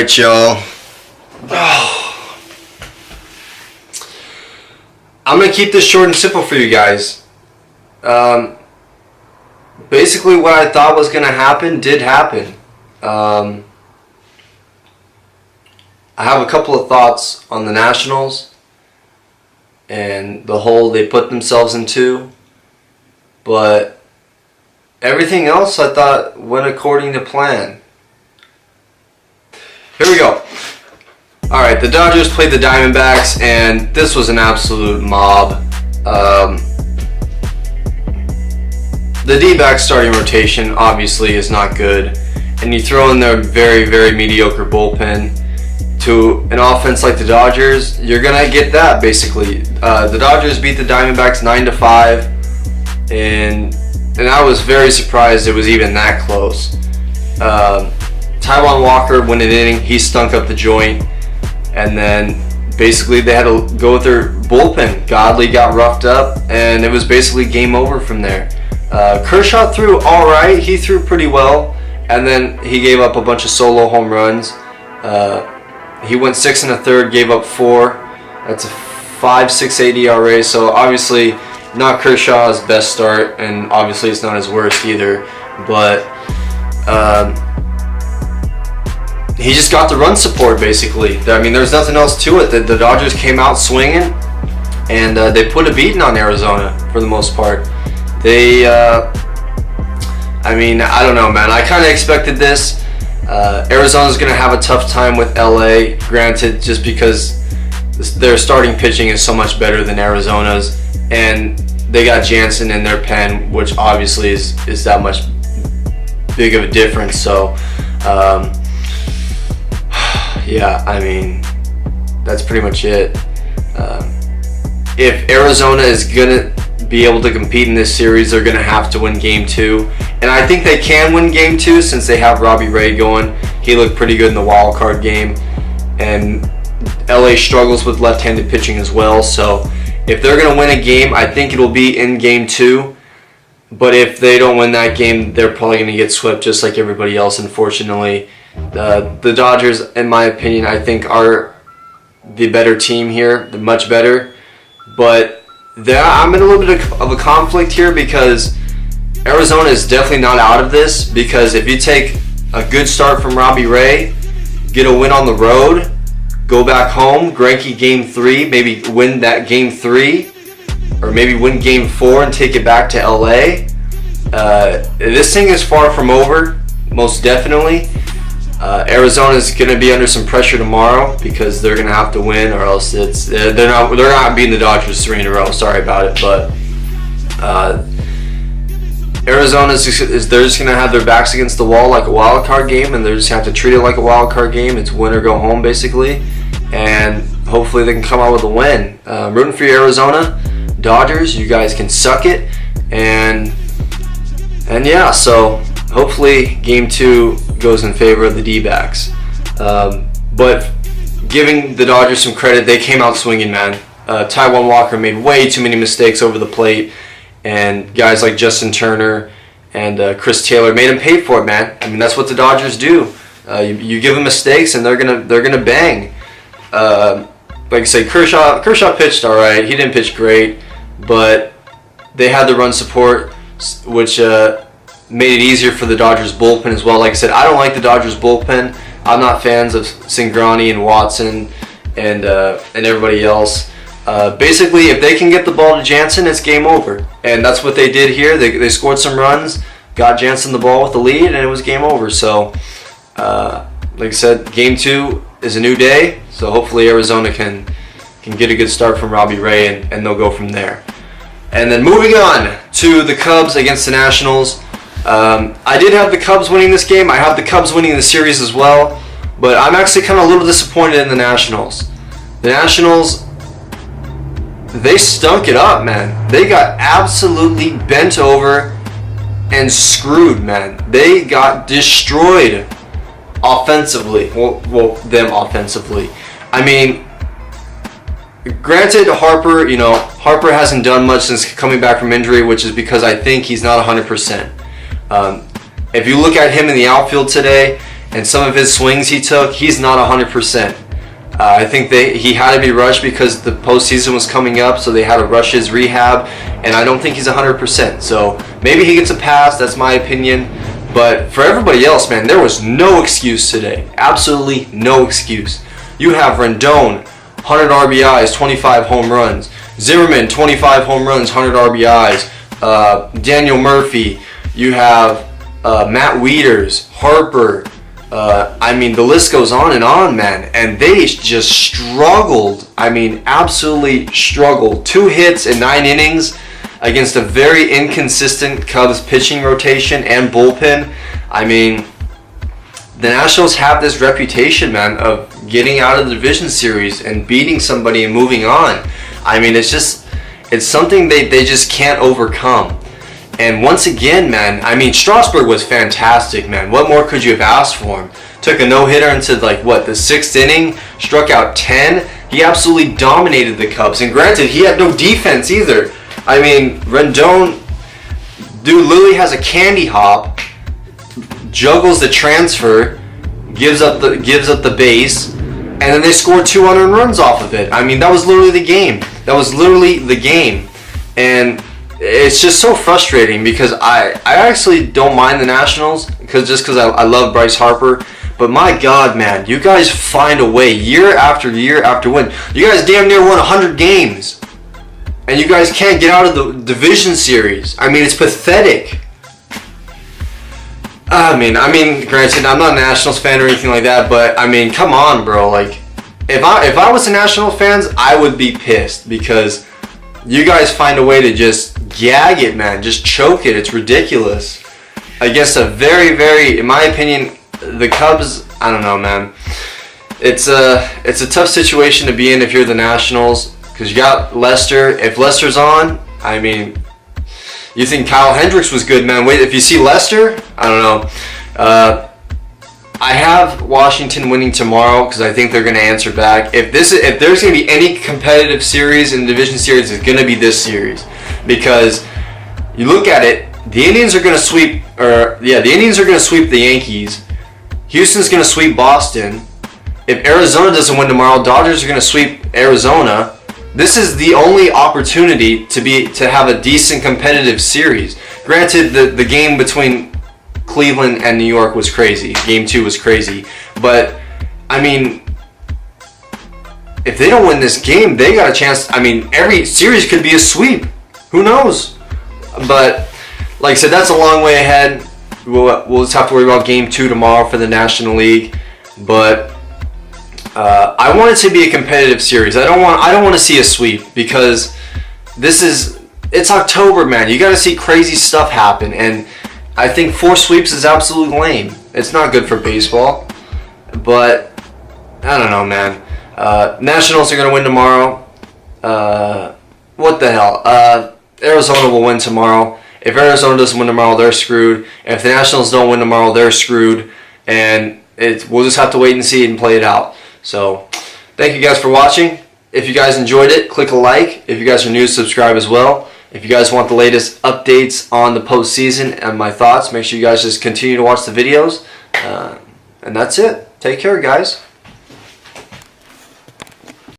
Alright, y'all. I'm going to keep this short and simple for you guys. Basically, what I thought was going to happen did happen. I have a couple of thoughts on the Nationals and the hole they put themselves into. But everything else I thought went according to plan. Here we go. Alright, the Dodgers played the Diamondbacks, and this was an absolute mob. The D-backs starting rotation obviously is not good, and you throw in their very, very mediocre bullpen to an offense like the Dodgers, you're going to get that basically. The Dodgers beat the Diamondbacks 9-5, and I was very surprised it was even that close. Taijuan Walker went an inning, he stunk up the joint, and then basically they had to go with their bullpen. Godley got roughed up, and it was basically game over from there. Kershaw threw alright, he threw pretty well, and then he gave up a bunch of solo home runs. He went 6 1/3, gave up 4. That's a 5.68 ERA, so obviously not Kershaw's best start, and obviously it's not his worst either, but he just got the run support basically. I mean, there's nothing else to it. The Dodgers came out swinging, and they put a beating on Arizona for the most part. They, I mean, I don't know, man. I kind of expected this. Arizona's going to have a tough time with LA, granted, just because their starting pitching is so much better than Arizona's, and they got Jansen in their pen, which obviously is that much big of a difference. So, yeah, I mean, that's pretty much it. If Arizona is going to be able to compete in this series, they're going to have to win Game 2. And I think they can win Game 2 since they have Robbie Ray going. He looked pretty good in the wild card game. And LA struggles with left-handed pitching as well. So if they're going to win a game, I think it'll be in Game 2. But if they don't win that game, they're probably going to get swept just like everybody else, unfortunately. The Dodgers, in my opinion, I think are the better team here. They're much better. But I'm in a little bit of a conflict here because Arizona is definitely not out of this, because if you take a good start from Robbie Ray, get a win on the road, go back home, Greinke Game 3, maybe win that Game 3, or maybe win Game 4 and take it back to LA. This thing is far from over, most definitely. Arizona is going to be under some pressure tomorrow because they're going to have to win, or else they're not beating the Dodgers 3 in a row. Sorry about it, but Arizona they're just going to have their backs against the wall like a wild card game, and they're just going to have to treat it like a wild card game. It's win or go home basically, and hopefully they can come out with a win. Rooting for you, Arizona Dodgers. You guys can suck it, and yeah, so hopefully Game 2 goes in favor of the D-backs. But giving the Dodgers some credit, they came out swinging, man. Taijuan Walker made way too many mistakes over the plate, and guys like Justin Turner and Chris Taylor made him pay for it, man. I mean, that's what the Dodgers do. You give them mistakes, and they're gonna bang. Like I said, Kershaw pitched all right. He didn't pitch great, but they had the run support, which made it easier for the Dodgers bullpen as well. Like I said, I don't like the Dodgers bullpen. I'm not fans of Cingrani and Watson and everybody else. Basically, if they can get the ball to Jansen, it's game over. And that's what they did here. They scored some runs, got Jansen the ball with the lead, and it was game over. So, like I said, Game 2 is a new day. So hopefully Arizona can get a good start from Robbie Ray, and they'll go from there. And then moving on to the Cubs against the Nationals. I did have the Cubs winning this game. I have the Cubs winning the series as well. But I'm actually kind of a little disappointed in the Nationals. The Nationals, they stunk it up, man. They got absolutely bent over and screwed, man. They got destroyed offensively. Well, them offensively. I mean, granted, Harper hasn't done much since coming back from injury, which is because I think he's not 100%. If you look at him in the outfield today, and some of his swings he took, he's not 100%. I think he had to be rushed because the postseason was coming up, so they had to rush his rehab, and I don't think he's 100%. So maybe he gets a pass, that's my opinion. But for everybody else, man, there was no excuse today. Absolutely no excuse. You have Rendon, 100 RBIs, 25 home runs. Zimmerman, 25 home runs, 100 RBIs. Daniel Murphy. You have Matt Wieters, Harper. I mean, the list goes on, man. And they just struggled. I mean, absolutely struggled. 2 hits in 9 innings against a very inconsistent Cubs pitching rotation and bullpen. I mean, the Nationals have this reputation, man, of getting out of the division series and beating somebody and moving on. I mean, it's something they just can't overcome. And once again, man, I mean, Strasburg was fantastic, man. What more could you have asked for him? Took a no-hitter into, like, what, the 6th inning? Struck out 10? He absolutely dominated the Cubs. And granted, he had no defense either. I mean, Rendon, dude, literally has a candy hop, juggles the transfer, gives up the base, and then they scored 2 unearned runs off of it. I mean, that was literally the game. That was literally the game. And it's just so frustrating because I actually don't mind the Nationals because I love Bryce Harper. But my God, man, you guys find a way year after win. You guys damn near won 100 games. And you guys can't get out of the division series. I mean, it's pathetic. I mean, granted, I'm not a Nationals fan or anything like that, but I mean, come on, bro. Like, if I was a Nationals fans, I would be pissed because you guys find a way to just gag it, man. Just choke it. It's ridiculous. Against a very, very, in my opinion, the Cubs, I don't know, man. It's a tough situation to be in if you're the Nationals because you got Lester. If Lester's on, I mean, you think Kyle Hendricks was good, man. Wait, if you see Lester, I don't know. I have Washington winning tomorrow because I think they're going to answer back. If there's going to be any competitive series in the division series, it's going to be this series because you look at it. The Indians are going to sweep, the Indians are going to sweep the Yankees. Houston's going to sweep Boston. If Arizona doesn't win tomorrow, Dodgers are going to sweep Arizona. This is the only opportunity to have a decent competitive series. Granted, the game between Cleveland and New York was crazy. Game 2 was crazy. But, I mean, if they don't win this game, they got a chance. I mean, every series could be a sweep. Who knows? But, like I said, that's a long way ahead. We'll just have to worry about Game 2 tomorrow for the National League. But I want it to be a competitive series. I don't want to see a sweep because it's October, man. You got to see crazy stuff happen, and I think 4 sweeps is absolutely lame. It's not good for baseball. But I don't know, man. Nationals are gonna win tomorrow. What the hell? Arizona will win tomorrow. If Arizona doesn't win tomorrow, they're screwed. If the Nationals don't win tomorrow, they're screwed. And we'll just have to wait and see and play it out. So, thank you guys for watching. If you guys enjoyed it, click a like. If you guys are new, subscribe as well. If you guys want the latest updates on the postseason and my thoughts, make sure you guys just continue to watch the videos. And that's it. Take care, guys.